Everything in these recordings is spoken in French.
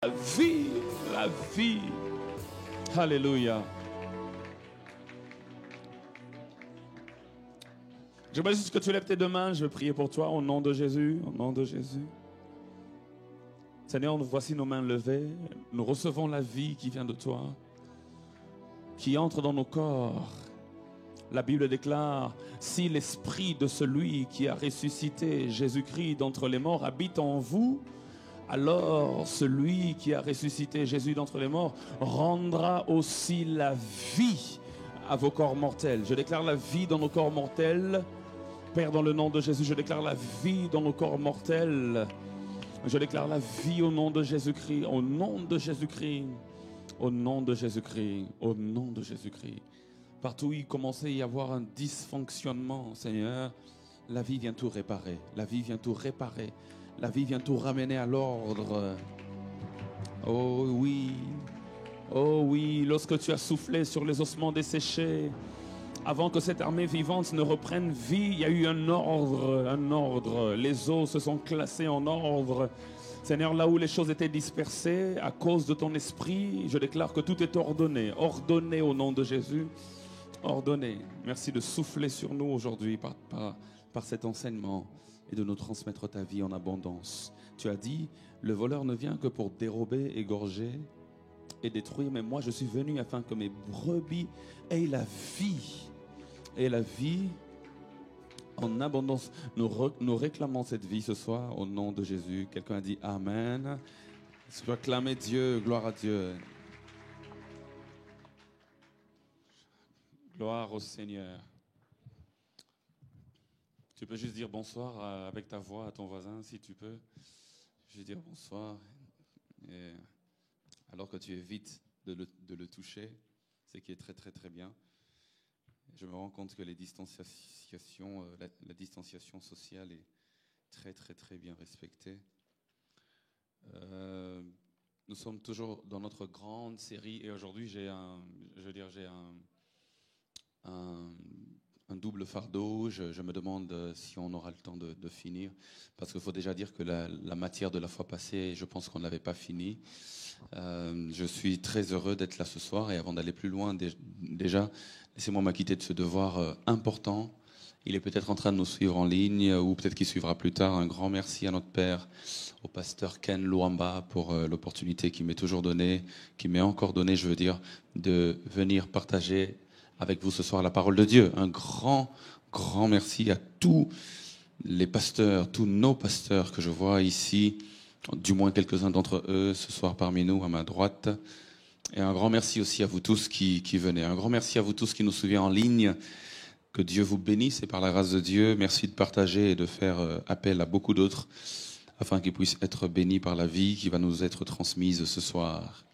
vie, la vie. Alléluia. J'aimerais juste que tu lèves tes deux mains. Je vais prier pour toi au nom de Jésus. Au nom de Jésus. Seigneur, nous voici nos mains levées. Nous recevons la vie qui vient de toi, qui entre dans nos corps. La Bible déclare, si l'esprit de celui qui a ressuscité Jésus-Christ d'entre les morts habite en vous, alors celui qui a ressuscité Jésus d'entre les morts rendra aussi la vie à vos corps mortels. Je déclare la vie dans nos corps mortels. Père, dans le nom de Jésus, je déclare la vie dans nos corps mortels. Je déclare la vie au nom de Jésus-Christ, au nom de Jésus-Christ, au nom de Jésus-Christ, au nom de Jésus-Christ. Partout où il commençait à y avoir un dysfonctionnement, Seigneur, la vie vient tout réparer, la vie vient tout réparer, la vie vient tout ramener à l'ordre. Oh oui, lorsque tu as soufflé sur les ossements desséchés, avant que cette armée vivante ne reprenne vie, il y a eu un ordre. Les os se sont classés en ordre. Seigneur, là où les choses étaient dispersées, à cause de ton esprit, je déclare que tout est ordonné. Ordonné au nom de Jésus. Ordonné. Merci de souffler sur nous aujourd'hui par cet enseignement et de nous transmettre ta vie en abondance. Tu as dit, le voleur ne vient que pour dérober, égorger et détruire, mais moi je suis venu afin que mes brebis aient la vie. Et la vie en abondance. Nous réclamons cette vie ce soir au nom de Jésus. Quelqu'un a dit Amen. Je peux acclamer Dieu, gloire à Dieu. Gloire au Seigneur. Tu peux juste dire bonsoir avec ta voix à ton voisin si tu peux. Je vais dire bonsoir. Et alors que tu évites de le toucher, ce qui est très très très bien. Je me rends compte que la distanciation sociale est très très très bien respectée. Nous sommes toujours dans notre grande série et aujourd'hui j'ai un double fardeau. Je me demande si on aura le temps de finir, parce qu'il faut déjà dire que la matière de la fois passée, je pense qu'on ne l'avait pas finie. Je suis très heureux d'être là ce soir et avant d'aller plus loin, déjà, laissez-moi m'acquitter de ce devoir important. Il est peut-être en train de nous suivre en ligne ou peut-être qu'il suivra plus tard. Un grand merci à notre père, au pasteur Ken Luamba, pour l'opportunité qu'il m'est toujours donnée, qu'il m'est encore donnée, je veux dire, de venir partager avec vous ce soir la parole de Dieu. Un grand merci à tous les pasteurs, tous nos pasteurs que je vois ici, du moins quelques-uns d'entre eux ce soir parmi nous, à ma droite. Et un grand merci aussi à vous tous qui venez. Un grand merci à vous tous qui nous suivez en ligne. Que Dieu vous bénisse et par la grâce de Dieu, merci de partager et de faire appel à beaucoup d'autres afin qu'ils puissent être bénis par la vie qui va nous être transmise ce soir.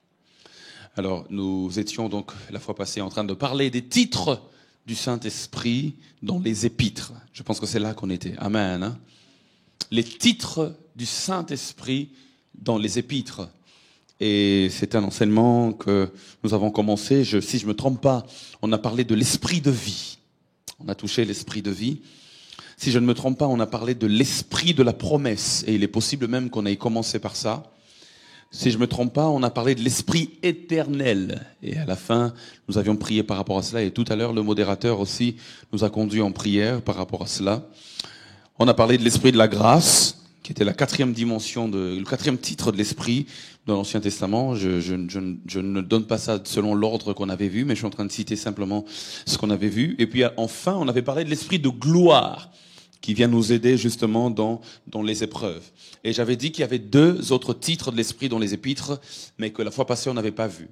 Alors, nous étions donc la fois passée en train de parler des titres du Saint-Esprit dans les épîtres. Je pense que c'est là qu'on était. Amen. Hein? Les titres du Saint-Esprit dans les épîtres. Et c'est un enseignement que nous avons commencé. Si je ne me trompe pas, on a parlé de l'esprit de vie. On a touché l'esprit de vie. Si je ne me trompe pas, on a parlé de l'esprit de la promesse. Et il est possible même qu'on ait commencé par ça. Si je ne me trompe pas, on a parlé de l'esprit éternel. Et à la fin, nous avions prié par rapport à cela. Et tout à l'heure, le modérateur aussi nous a conduits en prière par rapport à cela. On a parlé de l'esprit de la grâce, qui était la quatrième dimension, le quatrième titre de l'esprit dans l'Ancien Testament. Je ne donne pas ça selon l'ordre qu'on avait vu, mais je suis en train de citer simplement ce qu'on avait vu. Et puis enfin, on avait parlé de l'esprit de gloire, qui vient nous aider justement dans les épreuves. Et j'avais dit qu'il y avait deux autres titres de l'esprit dans les épîtres, mais que la fois passée, on n'avait pas vu.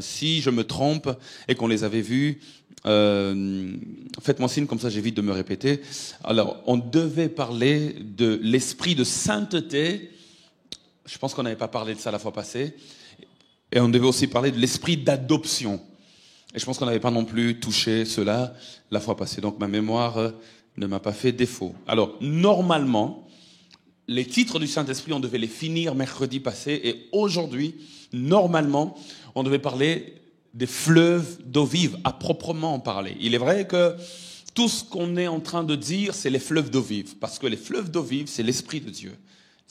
Si je me trompe et qu'on les avait vus, faites-moi signe, comme ça j'évite de me répéter. Alors, on devait parler de l'esprit de sainteté. Je pense qu'on n'avait pas parlé de ça la fois passée. Et on devait aussi parler de l'esprit d'adoption. Et je pense qu'on n'avait pas non plus touché cela la fois passée. Donc ma mémoire ne m'a pas fait défaut. Alors, normalement, les titres du Saint-Esprit, on devait les finir mercredi passé. Et aujourd'hui, normalement, on devait parler des fleuves d'eau vive, à proprement parler. Il est vrai que tout ce qu'on est en train de dire, c'est les fleuves d'eau vive. Parce que les fleuves d'eau vive, c'est l'Esprit de Dieu.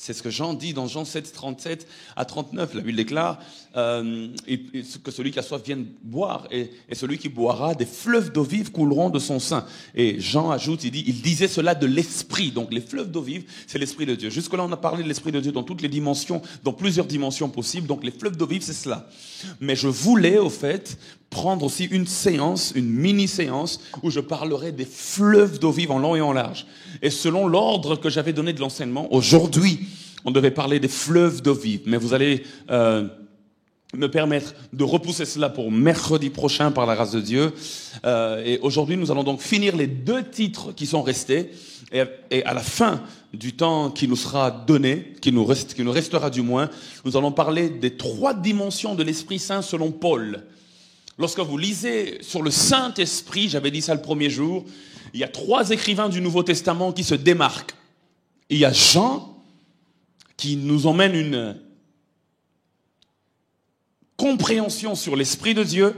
C'est ce que Jean dit dans Jean 7, 37 à 39. La Bible déclare que celui qui a soif vienne boire et celui qui boira, des fleuves d'eau vive couleront de son sein. Et Jean ajoute, il disait cela de l'esprit. Donc les fleuves d'eau vive, c'est l'esprit de Dieu. Jusque-là, on a parlé de l'esprit de Dieu dans toutes les dimensions, dans plusieurs dimensions possibles. Donc les fleuves d'eau vive, c'est cela. Mais je voulais, au fait, prendre aussi une séance, une mini-séance, où je parlerai des fleuves d'eau vive en long et en large. Et selon l'ordre que j'avais donné de l'enseignement, aujourd'hui, on devait parler des fleuves d'eau vive. Mais vous allez me permettre de repousser cela pour mercredi prochain par la grâce de Dieu. Et aujourd'hui, nous allons donc finir les 2 titres qui sont restés. Et à la fin du temps qui nous sera donné, qui nous restera du moins, nous allons parler des 3 dimensions de l'Esprit Saint selon Paul. Lorsque vous lisez sur le Saint-Esprit, j'avais dit ça le premier jour, il y a 3 écrivains du Nouveau Testament qui se démarquent. Il y a Jean, qui nous emmène une compréhension sur l'Esprit de Dieu.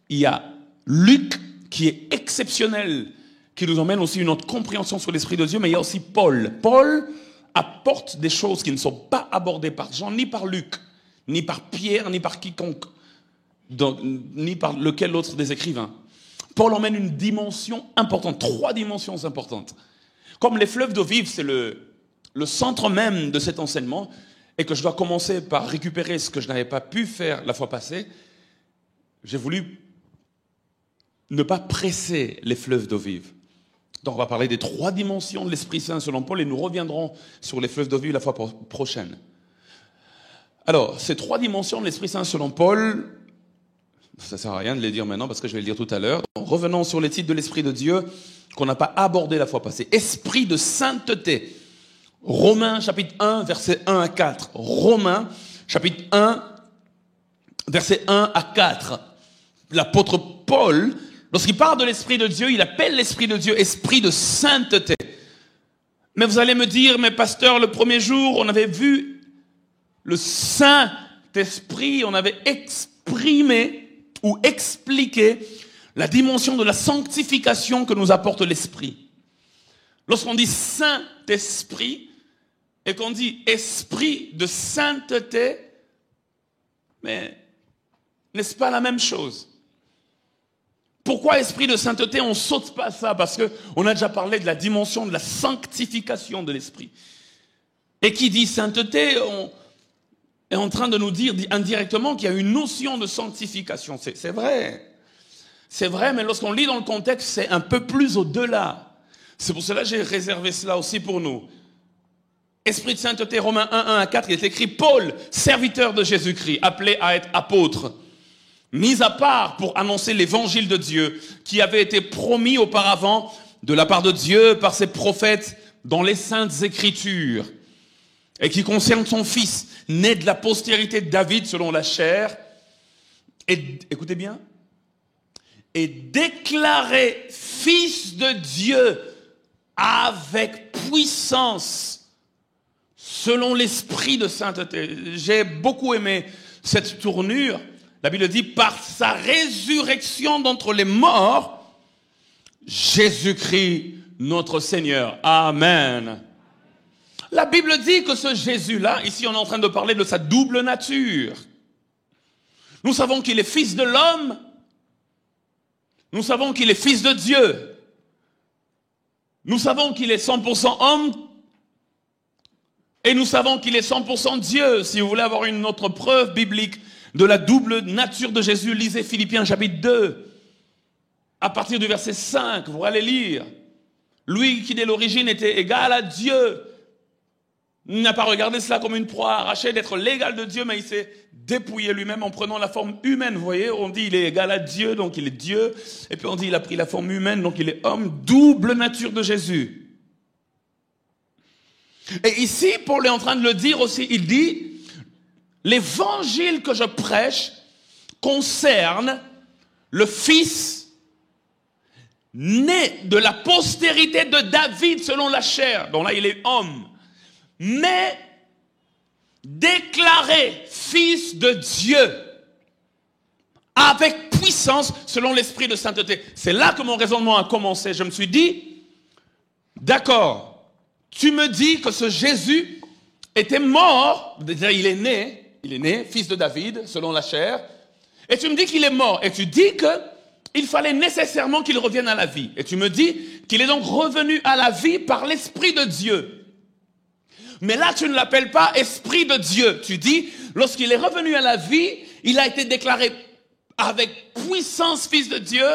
Il y a Luc, qui est exceptionnel, qui nous emmène aussi une autre compréhension sur l'Esprit de Dieu, mais il y a aussi Paul. Paul apporte des choses qui ne sont pas abordées par Jean, ni par Luc, ni par Pierre, ni par quiconque, ni par lequel autre des écrivains. Paul emmène une dimension importante, 3 dimensions importantes. Comme les fleuves d'eau vive, c'est le centre même de cet enseignement, et que je dois commencer par récupérer ce que je n'avais pas pu faire la fois passée, j'ai voulu ne pas presser les fleuves d'eau vive. Donc on va parler des 3 dimensions de l'Esprit Saint selon Paul, et nous reviendrons sur les fleuves d'eau vive la fois prochaine. Alors, ces 3 dimensions de l'Esprit Saint selon Paul, ça ne sert à rien de les dire maintenant parce que je vais le dire tout à l'heure. Donc, revenons sur les titres de l'Esprit de Dieu qu'on n'a pas abordé la fois passée. Esprit de sainteté. Romains chapitre 1, versets 1 à 4. Romains chapitre 1, versets 1 à 4. L'apôtre Paul, lorsqu'il parle de l'Esprit de Dieu, il appelle l'Esprit de Dieu Esprit de sainteté. Mais vous allez me dire, mais pasteur, le premier jour, on avait vu le Saint-Esprit, on avait exprimé ou expliqué la dimension de la sanctification que nous apporte l'Esprit. Lorsqu'on dit Saint-Esprit et qu'on dit Esprit de sainteté, mais n'est-ce pas la même chose? Pourquoi Esprit de sainteté? On ne saute pas ça parce qu'on a déjà parlé de la dimension de la sanctification de l'Esprit. Et qui dit sainteté, on est en train de nous dire indirectement qu'il y a une notion de sanctification. C'est vrai. C'est vrai, mais lorsqu'on lit dans le contexte, c'est un peu plus au-delà. C'est pour cela que j'ai réservé cela aussi pour nous. Esprit de sainteté, Romains 1, 1 à 4, il est écrit Paul, serviteur de Jésus-Christ, appelé à être apôtre, mis à part pour annoncer l'évangile de Dieu, qui avait été promis auparavant de la part de Dieu par ses prophètes dans les saintes écritures, et qui concerne son fils, né de la postérité de David selon la chair, et, écoutez bien, et déclaré fils de Dieu avec puissance selon l'esprit de sainteté. J'ai beaucoup aimé cette tournure. La Bible dit, par sa résurrection d'entre les morts, Jésus-Christ notre Seigneur. Amen. La Bible dit que ce Jésus-là, ici on est en train de parler de sa double nature. Nous savons qu'il est fils de l'homme. Nous savons qu'il est fils de Dieu. Nous savons qu'il est 100% homme. Et nous savons qu'il est 100% Dieu. Si vous voulez avoir une autre preuve biblique de la double nature de Jésus, lisez Philippiens chapitre 2. À partir du verset 5, vous allez lire. Lui qui dès l'origine était égal à Dieu. Il n'a pas regardé cela comme une proie arrachée d'être l'égal de Dieu, mais il s'est dépouillé lui-même en prenant la forme humaine. Vous voyez, on dit il est égal à Dieu, donc il est Dieu. Et puis on dit il a pris la forme humaine, donc il est homme. Double nature de Jésus. Et ici, Paul est en train de le dire aussi. Il dit, l'évangile que je prêche concerne le fils né de la postérité de David selon la chair. Donc là, il est homme. Mais déclaré fils de Dieu avec puissance selon l'esprit de sainteté. C'est là que mon raisonnement a commencé. Je me suis dit, d'accord, tu me dis que ce Jésus était mort, déjà il est né, fils de David, selon la chair, et tu me dis qu'il est mort, et tu dis qu'il fallait nécessairement qu'il revienne à la vie. Et tu me dis qu'il est donc revenu à la vie par l'Esprit de Dieu. Mais là, tu ne l'appelles pas Esprit de Dieu. Tu dis, lorsqu'il est revenu à la vie, il a été déclaré avec puissance fils de Dieu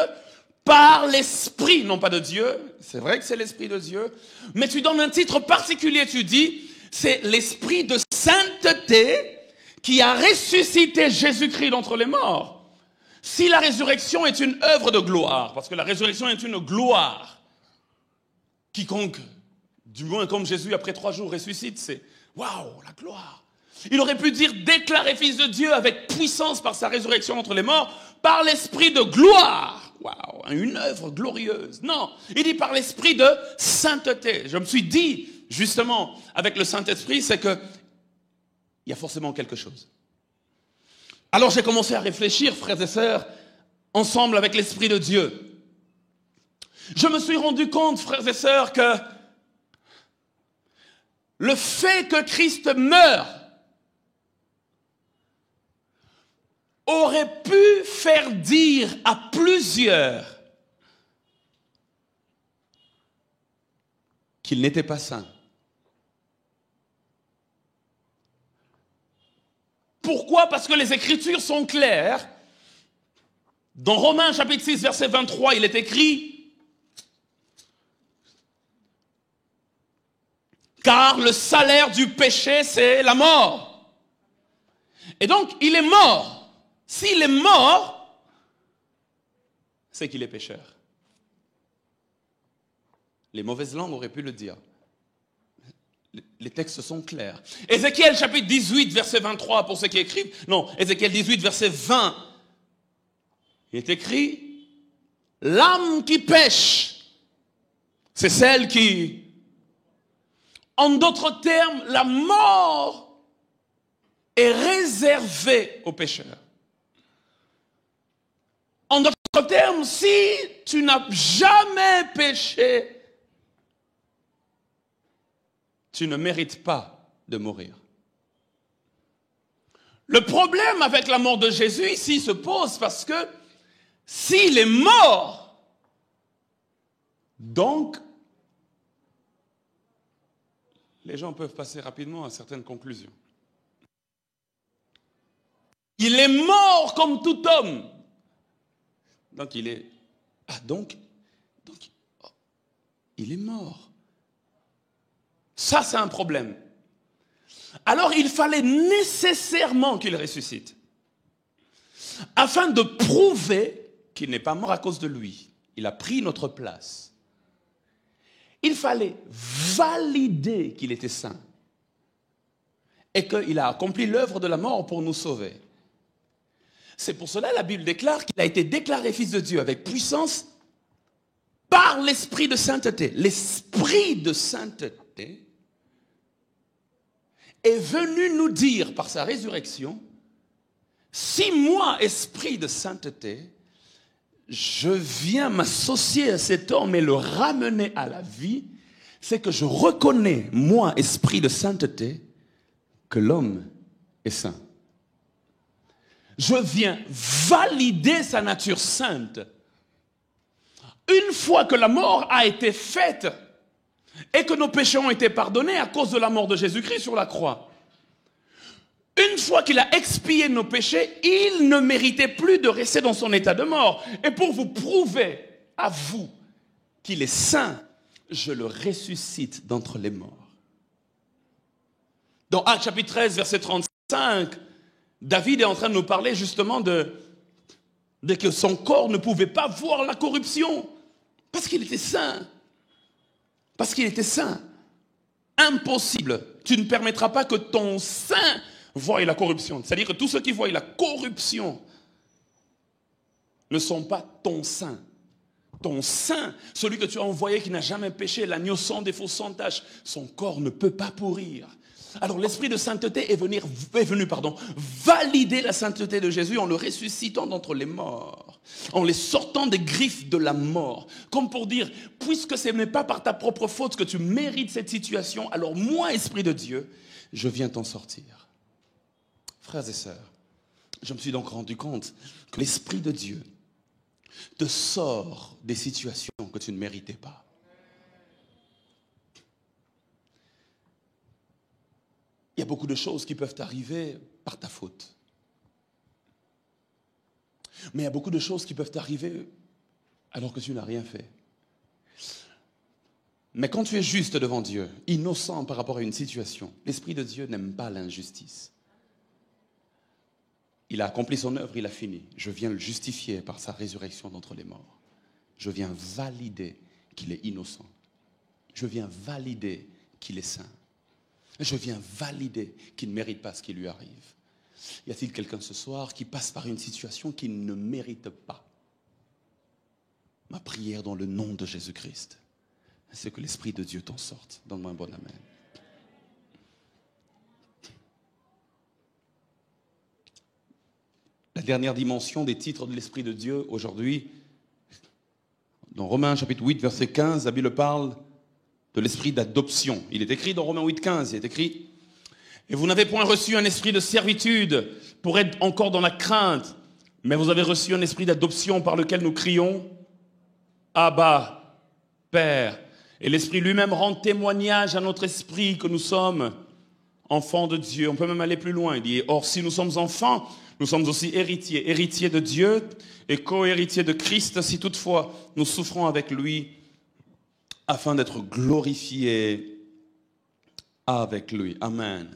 par l'Esprit, non pas de Dieu. C'est vrai que c'est l'Esprit de Dieu. Mais tu donnes un titre particulier, tu dis, c'est l'Esprit de sainteté qui a ressuscité Jésus-Christ d'entre les morts. Si la résurrection est une œuvre de gloire, parce que la résurrection est une gloire, quiconque, du moins comme Jésus après 3 jours ressuscite, c'est waouh, la gloire. Il aurait pu dire déclaré fils de Dieu avec puissance par sa résurrection d'entre les morts, par l'esprit de gloire. Waouh, une œuvre glorieuse. Non, il dit par l'esprit de sainteté. Je me suis dit, justement, avec le Saint-Esprit, c'est que il y a forcément quelque chose. Alors j'ai commencé à réfléchir, frères et sœurs, ensemble avec l'Esprit de Dieu. Je me suis rendu compte, frères et sœurs, que le fait que Christ meure aurait pu faire dire à plusieurs qu'il n'était pas saint. Pourquoi? Parce que les Écritures sont claires. Dans Romains chapitre 6, verset 23, il est écrit « Car le salaire du péché, c'est la mort. » Et donc, il est mort. S'il est mort, c'est qu'il est pécheur. Les mauvaises langues auraient pu le dire. Les textes sont clairs. Ézéchiel chapitre 18, verset 23, pour ceux qui écrivent. Non, Ézéchiel 18, verset 20. Il est écrit, l'âme qui pêche, c'est celle qui... En d'autres termes, la mort est réservée aux pécheurs. En d'autres termes, si tu n'as jamais péché, tu ne mérites pas de mourir. Le problème avec la mort de Jésus ici se pose parce que s'il est mort, donc les gens peuvent passer rapidement à certaines conclusions. Il est mort comme tout homme. Donc il est... donc il est mort. Ça, c'est un problème. Alors, il fallait nécessairement qu'il ressuscite, afin de prouver qu'il n'est pas mort à cause de lui. Il a pris notre place. Il fallait valider qu'il était saint et qu'il a accompli l'œuvre de la mort pour nous sauver. C'est pour cela que la Bible déclare qu'il a été déclaré fils de Dieu avec puissance par l'esprit de sainteté. L'esprit de sainteté est venu nous dire par sa résurrection, si moi, esprit de sainteté, je viens m'associer à cet homme et le ramener à la vie, c'est que je reconnais, moi, esprit de sainteté, que l'homme est saint. Je viens valider sa nature sainte. Une fois que la mort a été faite et que nos péchés ont été pardonnés à cause de la mort de Jésus-Christ sur la croix, une fois qu'il a expié nos péchés, il ne méritait plus de rester dans son état de mort. Et pour vous prouver à vous qu'il est saint, je le ressuscite d'entre les morts. Dans Actes chapitre 13, verset 35, David est en train de nous parler justement de que son corps ne pouvait pas voir la corruption parce qu'il était saint. Parce qu'il était saint. Impossible. Tu ne permettras pas que ton saint voie la corruption. C'est-à-dire que tous ceux qui voient la corruption ne sont pas ton saint. Ton saint, celui que tu as envoyé qui n'a jamais péché, l'agneau sans défaut, sans tache, son corps ne peut pas pourrir. Alors l'esprit de sainteté est venu valider la sainteté de Jésus en le ressuscitant d'entre les morts, en les sortant des griffes de la mort. Comme pour dire, puisque ce n'est pas par ta propre faute que tu mérites cette situation, alors moi, esprit de Dieu, je viens t'en sortir. Frères et sœurs, je me suis donc rendu compte que l'Esprit de Dieu te sort des situations que tu ne méritais pas. Il y a beaucoup de choses qui peuvent arriver par ta faute. Mais il y a beaucoup de choses qui peuvent arriver alors que tu n'as rien fait. Mais quand tu es juste devant Dieu, innocent par rapport à une situation, l'Esprit de Dieu n'aime pas l'injustice. Il a accompli son œuvre, il a fini. Je viens le justifier par sa résurrection d'entre les morts. Je viens valider qu'il est innocent. Je viens valider qu'il est saint. Je viens valider qu'il ne mérite pas ce qui lui arrive. Y a-t-il quelqu'un ce soir qui passe par une situation qu'il ne mérite pas? Ma prière dans le nom de Jésus-Christ, c'est que l'Esprit de Dieu t'en sorte. Donne-moi un bon amen. La dernière dimension des titres de l'Esprit de Dieu aujourd'hui, dans Romains chapitre 8, verset 15, la Bible parle de l'esprit d'adoption. Il est écrit dans Romains 8, 15, il est écrit « Et vous n'avez point reçu un esprit de servitude pour être encore dans la crainte, mais vous avez reçu un esprit d'adoption par lequel nous crions « Abba, Père ». Et l'Esprit lui-même rend témoignage à notre esprit que nous sommes enfants de Dieu. On peut même aller plus loin. Il dit « Or, si nous sommes enfants, nous sommes aussi héritiers, héritiers de Dieu et co-héritiers de Christ, si toutefois nous souffrons avec lui, afin d'être glorifiés avec lui. » Amen.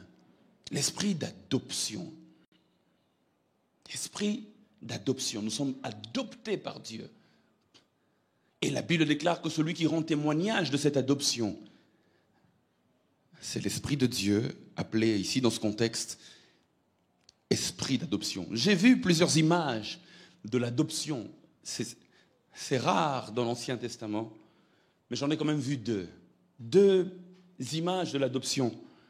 L'esprit d'adoption. L'esprit d'adoption. Nous sommes adoptés par Dieu. Et la Bible déclare que celui qui rend témoignage de cette adoption, c'est l'Esprit de Dieu, appelé ici dans ce contexte, esprit d'adoption. J'ai vu plusieurs images de l'adoption. C'est rare dans l'Ancien Testament, mais j'en ai quand même vu deux. Deux images de l'adoption.